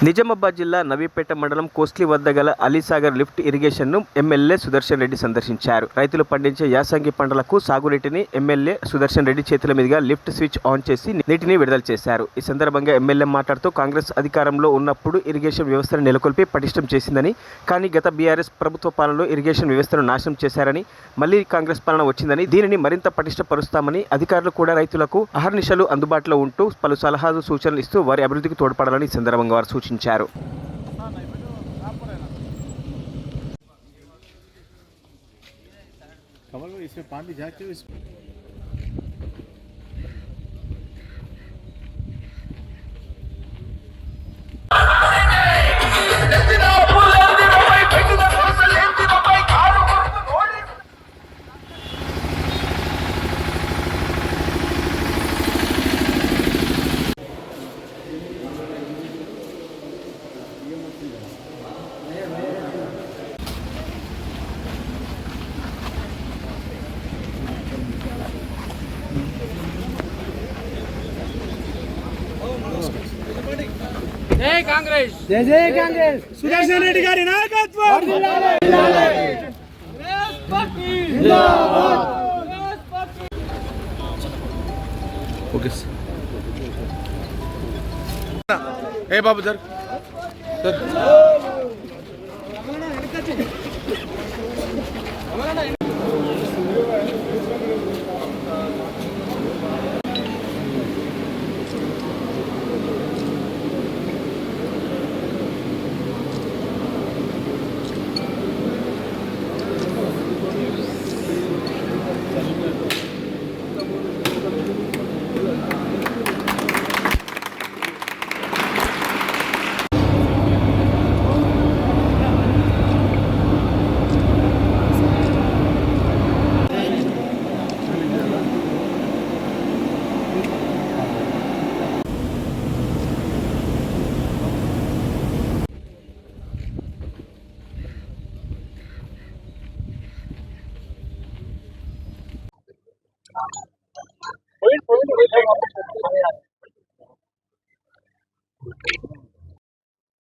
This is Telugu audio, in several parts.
నిజామాబాద్ జిల్లా నవీపేట మండలం కోస్లీ వద్ద గల అలీసాగర్ లిఫ్ట్ ఇరిగేషన్ ను ఎమ్మెల్యే సుదర్శన్ రెడ్డి సందర్శించారు. రైతులు పండించే యాసంగి పంటలకు సాగునీటిని ఎమ్మెల్యే సుదర్శన్ రెడ్డి చేతుల మీదుగా లిఫ్ట్ స్విచ్ ఆన్ చేసి నీటిని విడుదల చేశారు. ఈ సందర్భంగా ఎమ్మెల్యే మాట్లాడుతూ కాంగ్రెస్ అధికారంలో ఉన్నప్పుడు ఇరిగేషన్ వ్యవస్థను నెలకొల్పి పటిష్టం చేసిందని, కానీ గత బీఆర్ఎస్ ప్రభుత్వ పాలనలో ఇరిగేషన్ వ్యవస్థను నాశనం చేశారని, మళ్లీ కాంగ్రెస్ పాలన వచ్చిందని, దీనిని మరింత పటిష్టపరుస్తామని, అధికారులు కూడా రైతులకు అహర్నిశలు అందుబాటులో ఉంటూ పలు సలహాలు సూచనలు ఇస్తూ వారి అభివృద్ధికి తోడ్పడాలని ఈ సందర్భంగా వారు సూచించారు. कमल भाई इसमें पानी जाके जय कांग्रेस जय कांग्रेस सुदर्शन रेड्डी गारी नायकत्व ओके ए बाबू सर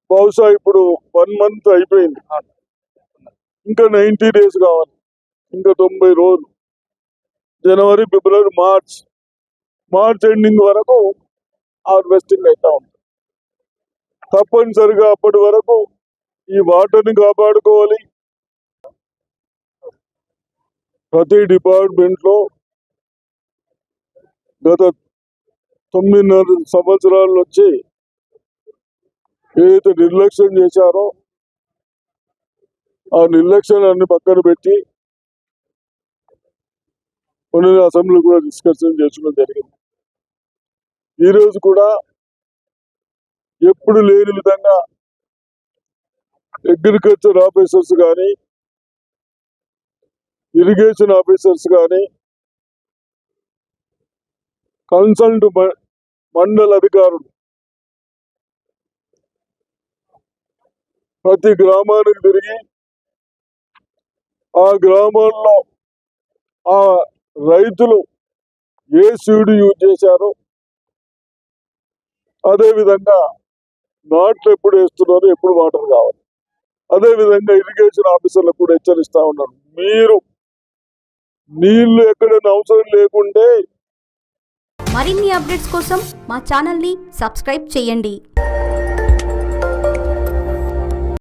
బహుశా ఇప్పుడు 1 మంత్ అయిపోయింది, ఇంకా 90 days కావాలి, ఇంకా 90 రోజులు. జనవరి, ఫిబ్రవరి, మార్చ్ ఎండింగ్ వరకు హార్వెస్టింగ్ అవుతా ఉంది. తప్పనిసరిగా అప్పటి వరకు ఈ వాటర్ని కాపాడుకోవాలి. ప్రతి డిపార్ట్మెంట్ లో గత 9.5 సంవత్సరాల నుంచి ఏదైతే నిర్లక్ష్యం చేశారో ఆ నిర్లక్ష్యాన్ని పక్కన పెట్టి కొన్ని అసెంబ్లీ కూడా డిస్కషన్ చేసుకోవడం జరిగింది. ఈరోజు కూడా ఎప్పుడు లేని విధంగా అగ్రికల్చర్ ఆఫీసర్స్ కానీ, ఇరిగేషన్ ఆఫీసర్స్ కానీ, కన్సల్ట్ మండల అధికారులు ప్రతి గ్రామానికి తిరిగి ఆ గ్రామాల్లో ఆ రైతులు ఏ సీడ్ యూజ్ చేశారో, అదేవిధంగా నాట్లు ఎప్పుడు వేస్తున్నారో, ఎప్పుడు వాటర్ కావాలి, అదేవిధంగా ఇరిగేషన్ ఆఫీసర్లకు కూడా హెచ్చరిస్తా ఉన్నారు. మీరు నీళ్లు ఎక్కడైనా అవసరం లేకుంటే మరిన్ని అప్డేట్స్ కోసం మా ఛానల్ని సబ్స్క్రైబ్ చేయండి.